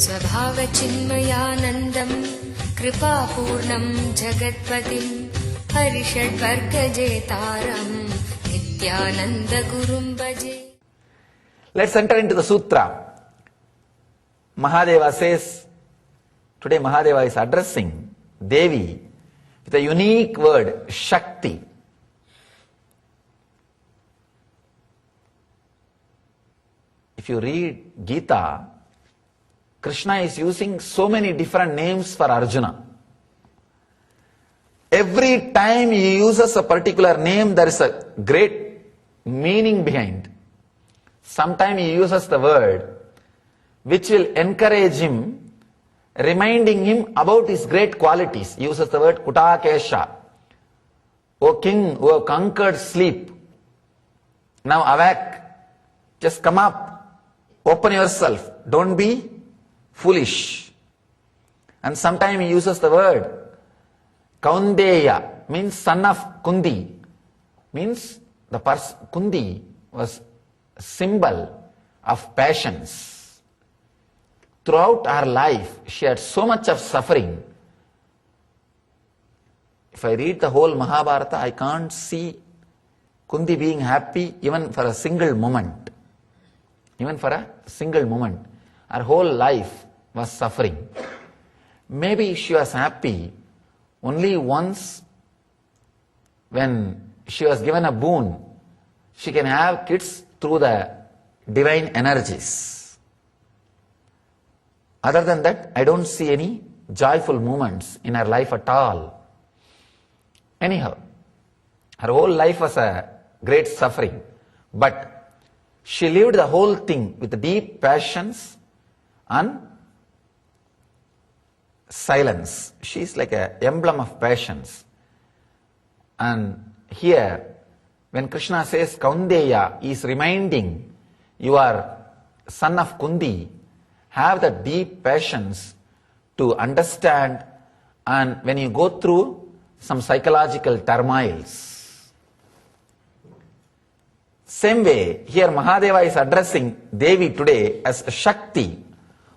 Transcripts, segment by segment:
स्वभावचिन्मयानन्दम् कृपापूर्णम् जगत्पतिम् हरिषड्वर्गजेतारम् नित्यानन्दगुरुम् भजे. Let's enter into the sutra. Mahadeva says, today Mahadeva is addressing Devi with a unique word, Shakti. If you read Gita, Krishna is using so many different names for Arjuna. Every time he uses a particular name, there is a great meaning behind. Sometimes he uses the word which will encourage him, reminding him about his great qualities. He uses the word Kutakesha. O king who have conquered sleep, now awake, just come up, open yourself, don't be foolish. And sometimes he uses the word Kaundeya, means son of Kundi, means the person Kundi was a symbol of passions. Throughout her life, she had so much of suffering. If I read the whole Mahabharata, I can't see Kundi being happy even for a single moment. Even for a single moment. Her whole life was suffering. Maybe she was happy only once when she was given a boon. She can have kids through the divine energies. Other than that, I don't see any joyful moments in her life at all. Anyhow, her whole life was a great suffering. But she lived the whole thing with deep passions and silence. She is like an emblem of passions. And here, when Krishna says Kaundeya, he is reminding you are son of Kundi, have the deep passions to understand, and when you go through some psychological turmoils. Same way, here Mahadeva is addressing Devi today as Shakti,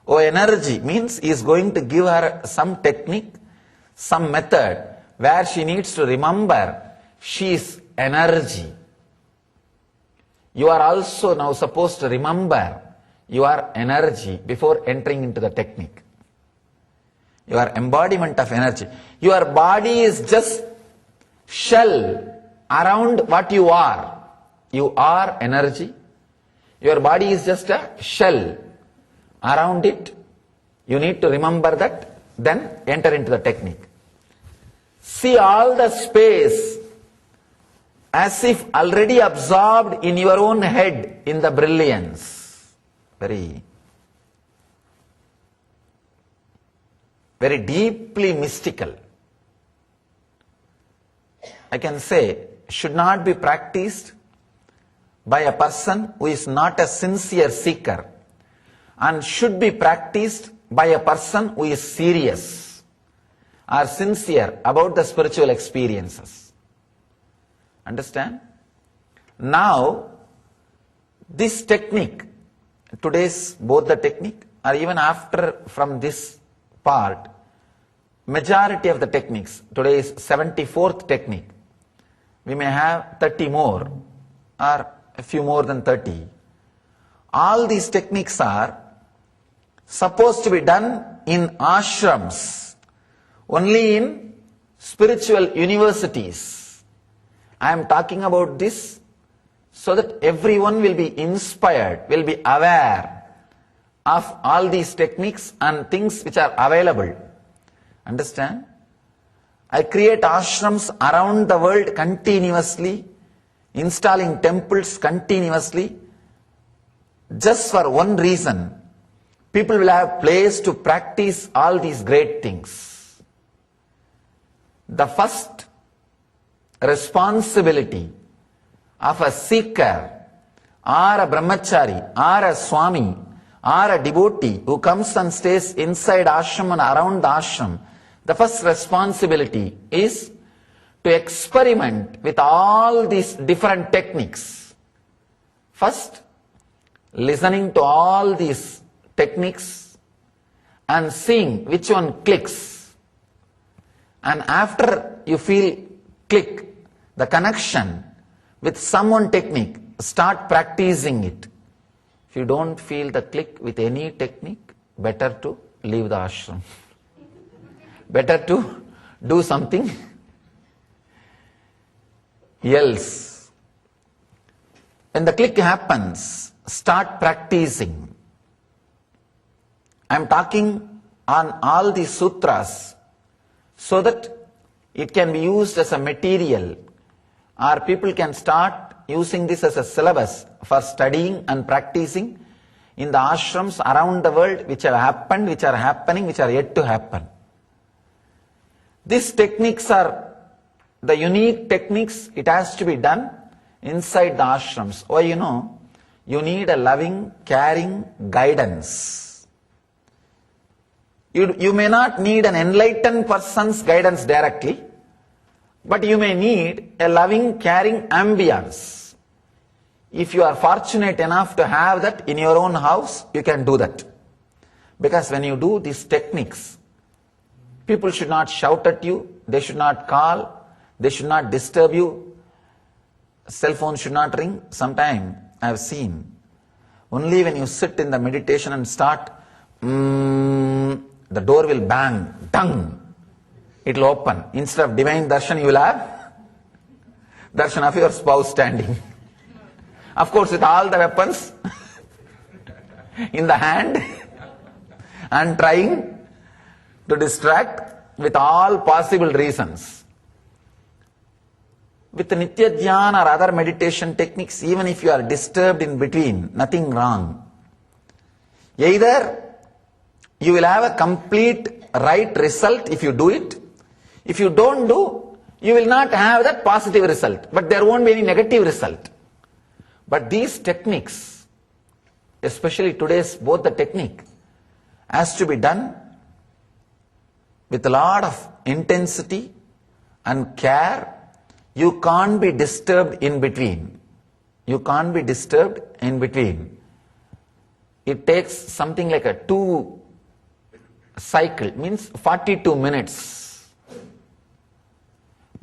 or energy, means he is going to give her some technique, some method where she needs to remember she is energy. You are also now supposed to remember your energy before entering into the technique. Your embodiment of energy. Your body is just shell around what you are. You are energy. Your body is just a shell around it. You need to remember that, then enter into the technique. See all the space as if already absorbed in your own head in the brilliance. Very deeply mystical. I can say, should not be practiced by a person who is not a sincere seeker, and should be practiced by a person who is serious or sincere about the spiritual experiences. Understand? Now, this technique, today's both the technique, or even after from this part, majority of the techniques, today is 74th technique. We may have 30 more, or a few more than 30. All these techniques are supposed to be done in ashrams, only in spiritual universities. I am talking about this so that everyone will be inspired, will be aware of all these techniques and things which are available. Understand? I create ashrams around the world continuously, installing temples continuously, just for one reason. People will have place to practice all these great things. The first responsibility of a seeker, or a brahmachari, or a swami, or a devotee who comes and stays inside ashram and around the ashram, the first responsibility is to experiment with all these different techniques. First, listening to all these techniques and seeing which one clicks. And after you feel click, the connection with someone technique, start practicing it. If you don't feel the click with any technique, better to leave the ashram. Better to do something else. When the click happens, start practicing. I am talking on all these sutras so that it can be used as a material, or people can start using this as a syllabus for studying and practicing in the ashrams around the world, which have happened, which are happening, which are yet to happen. These techniques are the unique techniques. It has to be done inside the ashrams. Why? You need a loving, caring guidance. You may not need an enlightened person's guidance directly, but you may need a loving, caring ambience. If you are fortunate enough to have that in your own house, you can do that. Because when you do these techniques, people should not shout at you, they should not call, they should not disturb you, cell phone should not ring. Sometime I have seen, only when you sit in the meditation and start, the door will bang, dung. It will open. Instead of divine darshan, you will have darshan of your spouse standing. Of course, with all the weapons in the hand and trying to distract with all possible reasons. With Nitya Dhyana or other meditation techniques, even if you are disturbed in between, nothing wrong. Either you will have a complete right result if you do it. If you don't do, you will not have that positive result, but there won't be any negative result. But these techniques, especially today's both the technique, has to be done with a lot of intensity and care. You can't be disturbed in between. You can't be disturbed in between. It takes something like a 2 cycle, means 42 minutes.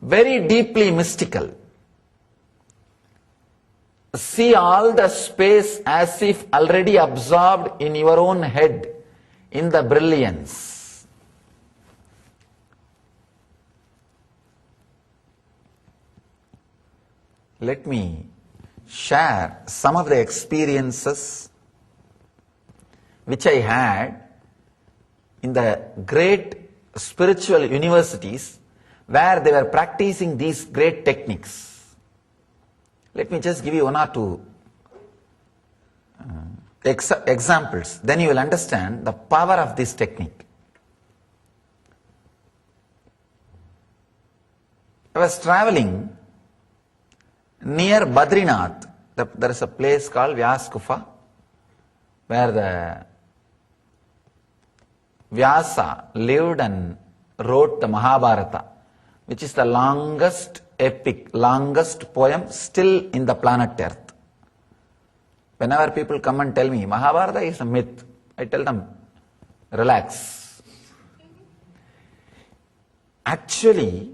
Very deeply mystical. See all the space as if already absorbed in your own head, in the brilliance. Let me share some of the experiences which I had in the great spiritual universities where they were practicing these great techniques. Let me just give you 1 or 2 examples. Then you will understand the power of this technique. I was traveling near Badrinath. There is a place called Vyas Gufa, where the Vyasa lived and wrote the Mahabharata, which is the longest epic, longest poem still in the planet Earth. Whenever people come and tell me Mahabharata is a myth, I tell them, relax. Actually,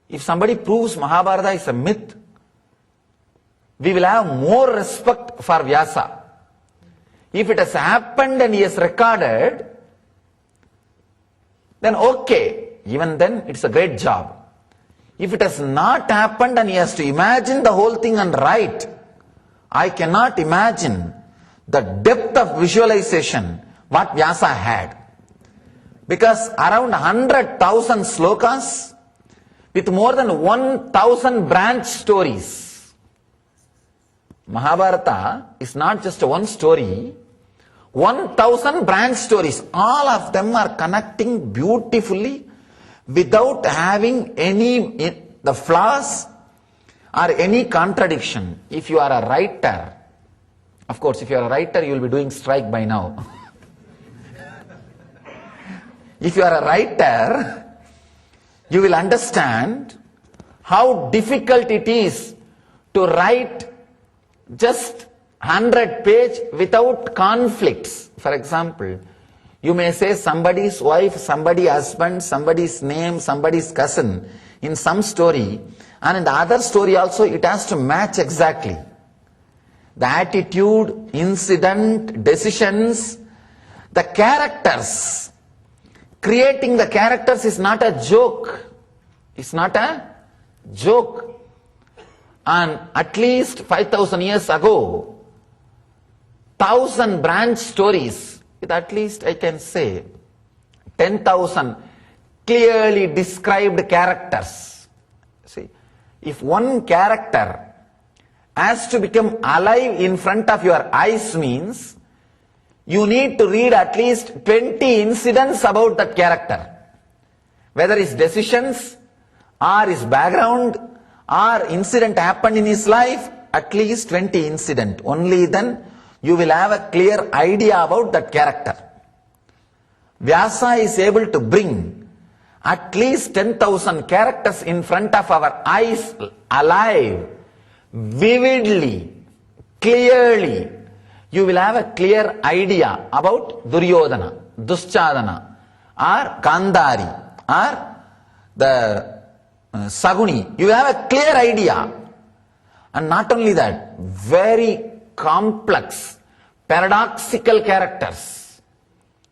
if somebody proves Mahabharata is a myth, we will have more respect for Vyasa. If it has happened and he has recorded, then okay, even then it's a great job. If it has not happened and he has to imagine the whole thing and write, I cannot imagine the depth of visualization what Vyasa had. Because around 100,000 slokas with more than 1,000 branch stories. Mahabharata is not just one story, 1,000 branch stories. All of them are connecting beautifully without having any the flaws or any contradiction. If you are a writer, of course, if you are a writer, you will be doing strike by now. If you are a writer, you will understand how difficult it is to write just 100 pages without conflicts. For example, You may say somebody's wife, somebody's husband, somebody's name, somebody's cousin in some story, and in the other story also it has to match exactly. The attitude, incident, decisions, the characters. Creating the characters is not a joke. It's not a joke. And at least 5,000 years ago, 1,000 branch stories, with at least I can say 10,000 clearly described characters. See, if one character has to become alive in front of your eyes means, you need to read at least 20 incidents about that character. Whether his decisions, or his background, or incident happened in his life, at least 20 incident. Only then you will have a clear idea about that character. Vyasa is able to bring at least 10,000 characters in front of our eyes alive, vividly, clearly. You will have a clear idea about Duryodhana, Duschadana, or Gandhari, or the Saguni. You will have a clear idea. And not only that, very complex, paradoxical characters,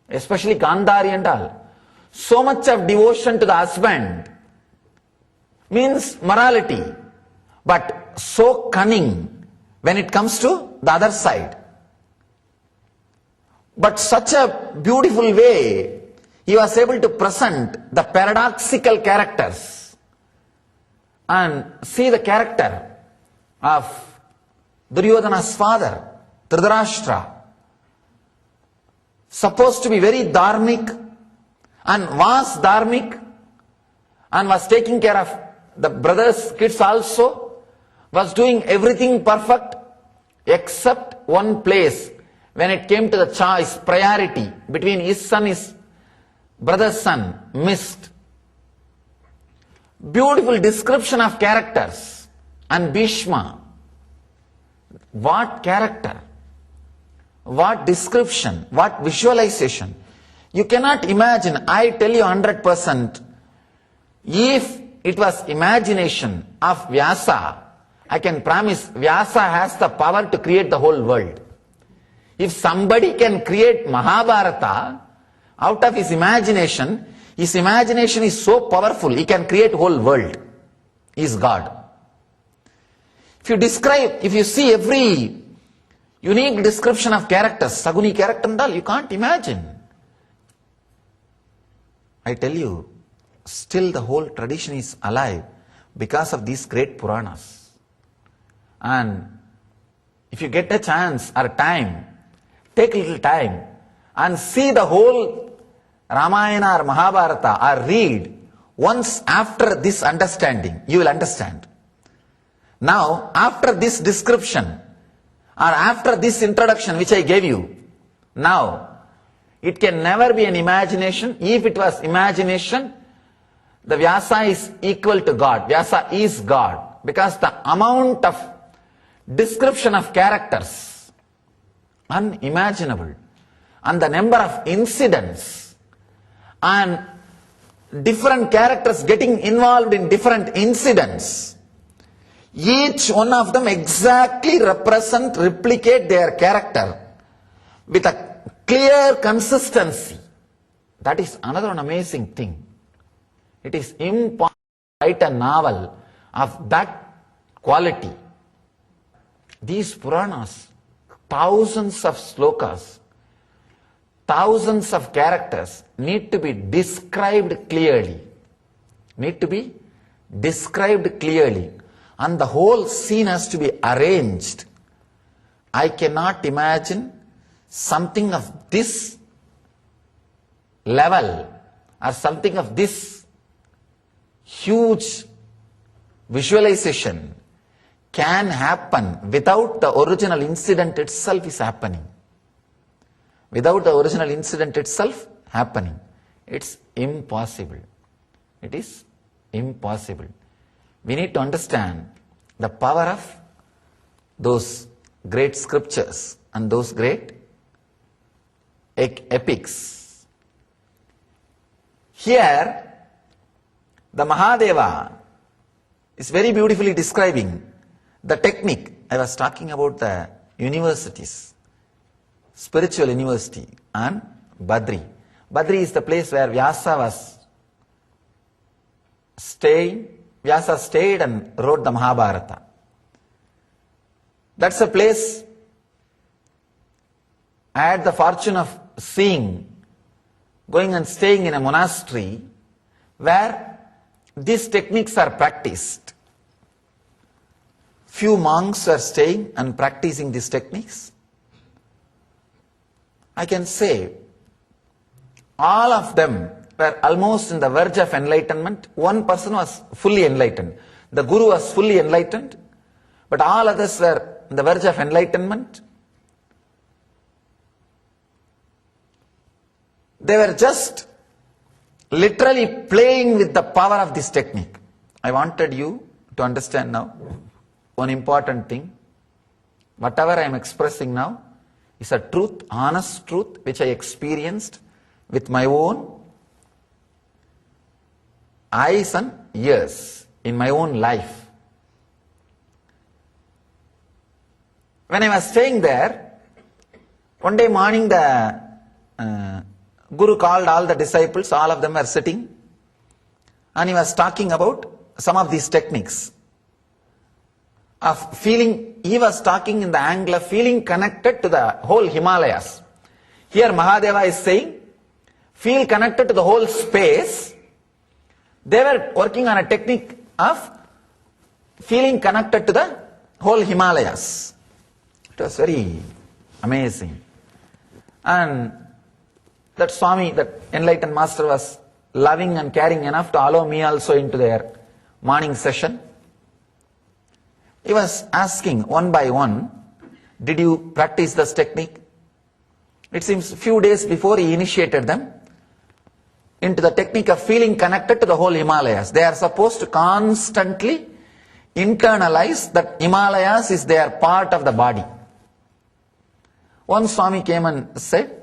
especially Gandhari and all. So much of devotion to the husband means morality, but so cunning when it comes to the other side. But such a beautiful way he was able to present the paradoxical characters. And see the character of Duryodhana's father, Dhritarashtra, supposed to be very dharmic, and was dharmic, and was taking care of the brothers' kids also, was doing everything perfect, except one place. When it came to the choice, priority between his son, his brother's son, missed. Beautiful description of characters. And Bhishma, what character, what description, what visualization. You cannot imagine, I tell you 100%, if it was imagination of Vyasa, I can promise Vyasa has the power to create the whole world. If somebody can create Mahabharata out of his imagination is so powerful, he can create whole world. He is God. If you see every unique description of characters, Saguni character and all, you can't imagine. I tell you, still the whole tradition is alive because of these great Puranas. And if you get a chance or time, take a little time and see the whole Ramayana or Mahabharata or read once after this understanding, you will understand. Now, after this description or after this introduction which I gave you, now it can never be an imagination. If it was imagination, the Vyasa is equal to God. Vyasa is God, because the amount of description of characters, unimaginable, and the number of incidents, and different characters getting involved in different incidents, each one of them exactly replicate their character with a clear consistency. That is another one amazing thing. It is impossible to write a novel of that quality. These Puranas, thousands of slokas, thousands of characters need to be described clearly. And the whole scene has to be arranged. I cannot imagine something of this level or something of this huge visualization can happen without the original incident itself is happening. Without the original incident itself happening. It's impossible. It is impossible. We need to understand the power of those great scriptures and those great epics. Here, the Mahadeva is very beautifully describing the technique. I was talking about the universities, spiritual university and Badri. Badri is the place where Vyasa was staying. Vyasa stayed and wrote the Mahabharata. That's a place I had the fortune of seeing, going and staying in a monastery where these techniques are practiced. Few monks are staying and practicing these techniques. I can say all of them were almost in the verge of enlightenment. One person was fully enlightened. The Guru was fully enlightened, but all others were on the verge of enlightenment. They were just literally playing with the power of this technique. I wanted you to understand now one important thing. Whatever I am expressing now is a truth, honest truth, which I experienced with my own eyes and ears in my own life. When I was staying there, one day morning the Guru called all the disciples, all of them were sitting, and he was talking about some of these techniques of feeling. He was talking in the angle of feeling connected to the whole Himalayas. Here Mahadeva is saying, feel connected to the whole space. They were working on a technique of feeling connected to the whole Himalayas. It was very amazing. And that Swami, that enlightened master, was loving and caring enough to allow me also into their morning session. He was asking one by one, did you practice this technique? It seems few days before he initiated them into the technique of feeling connected to the whole Himalayas. They are supposed to constantly internalize that Himalayas is their part of the body. One Swami came and said,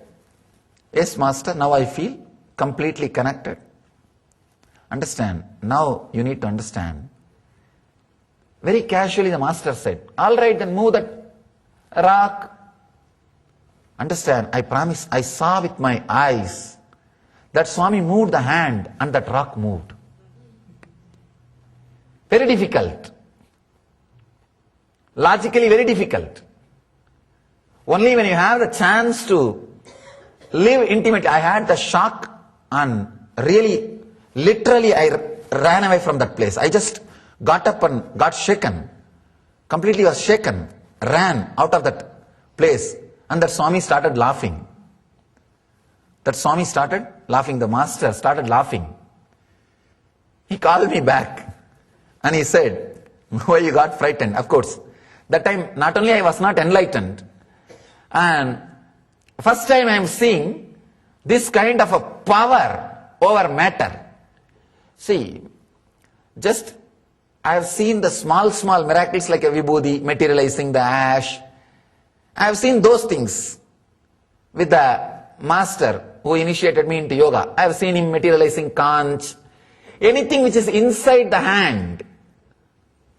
yes, Master, now I feel completely connected. Understand, now you need to understand. Very casually the Master said, all right, then move that rock. Understand, I promise, I saw with my eyes that Swami moved the hand and that rock moved. Very difficult. Logically very difficult. Only when you have the chance to live intimately. I had the shock and really, literally I ran away from that place. I just got up and got shaken. Completely was shaken. Ran out of that place. And that Swami started laughing. That Swami started laughing. The Master started laughing. He called me back. And he said, why you got frightened? Of course, that time not only I was not enlightened, and first time I am seeing this kind of a power over matter. See, just I have seen the small miracles like a vibhuti materializing the ash. I have seen those things with the Master who initiated me into yoga. I have seen him materializing conch. Anything which is inside the hand,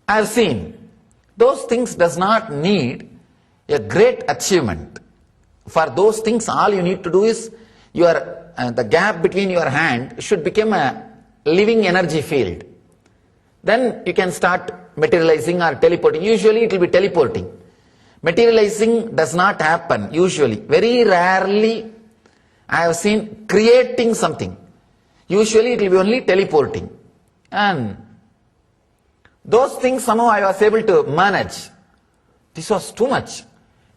I have seen. Those things does not need a great achievement. For those things, all you need to do is the gap between your hand should become a living energy field. Then you can start materializing or teleporting. Usually it will be teleporting. Materializing does not happen usually. Very rarely I have seen creating something. Usually it will be only teleporting. And those things somehow I was able to manage. This was too much.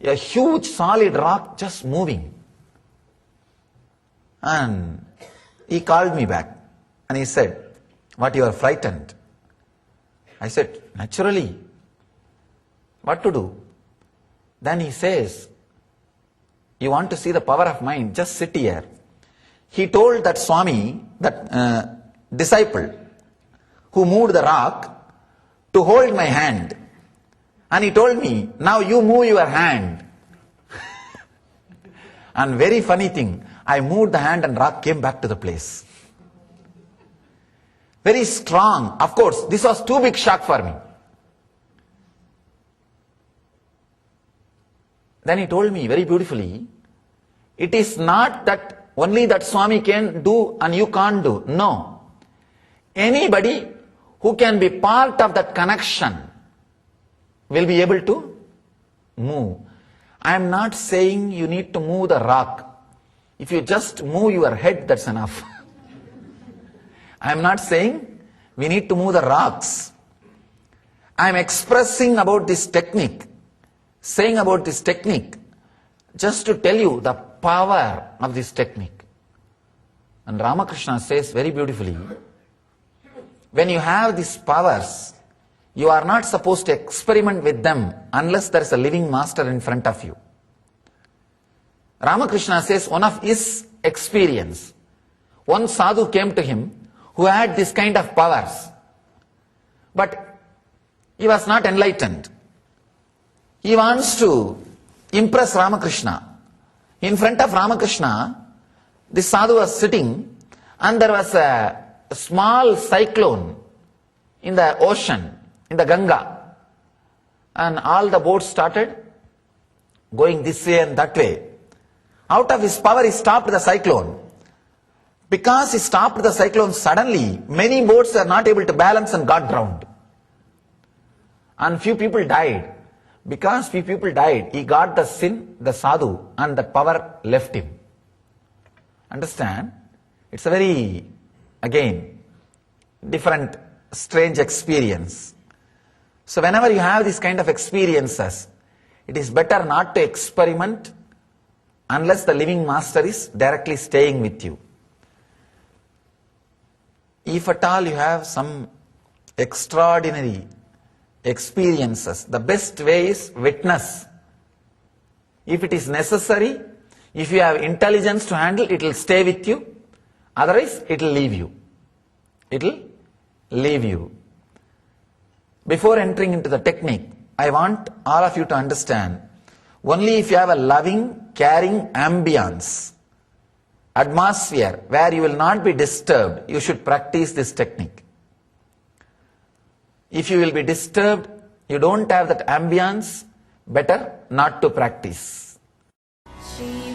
A huge solid rock just moving. And he called me back and he said, what, you are frightened? I said, naturally. What to do? Then he says, you want to see the power of mind, just sit here. He told that Swami, that disciple who moved the rock, to hold my hand. And he told me, now you move your hand. And very funny thing, I moved the hand and rock came back to the place. very strong. Of course, this was too big shock for me. Then he told me very beautifully, it is not that only that Swami can do and you can't do. No. Anybody who can be part of that connection will be able to move. I am not saying you need to move the rock. If you just move your head, that's enough. I am not saying we need to move the rocks. I am expressing about this technique, saying about this technique, just to tell you the power of this technique. And Ramakrishna says very beautifully, when you have these powers, you are not supposed to experiment with them unless there is a living master in front of you. Ramakrishna says one of his experience, one sadhu came to him who had this kind of powers, but he was not enlightened. He wants to impress Ramakrishna. In front of Ramakrishna, this sadhu was sitting and there was a small cyclone in the ocean, in the Ganga, and all the boats started going this way and that way. Out of his power, he stopped the cyclone. Because he stopped the cyclone suddenly, many boats were not able to balance and got drowned. And few people died. Because few people died, he got the sin, the sadhu, and the power left him. Understand? It's a very, again, different, strange experience. So whenever you have this kind of experiences, it is better not to experiment unless the living master is directly staying with you. If at all you have some extraordinary experiences, the best way is witness. If it is necessary, if you have intelligence to handle, it will stay with you. Otherwise, it will leave you. It will leave you. Before entering into the technique, I want all of you to understand, only if you have a loving, caring ambience, atmosphere where you will not be disturbed, you should practice this technique. If you will be disturbed, you don't have that ambience, better not to practice. Shri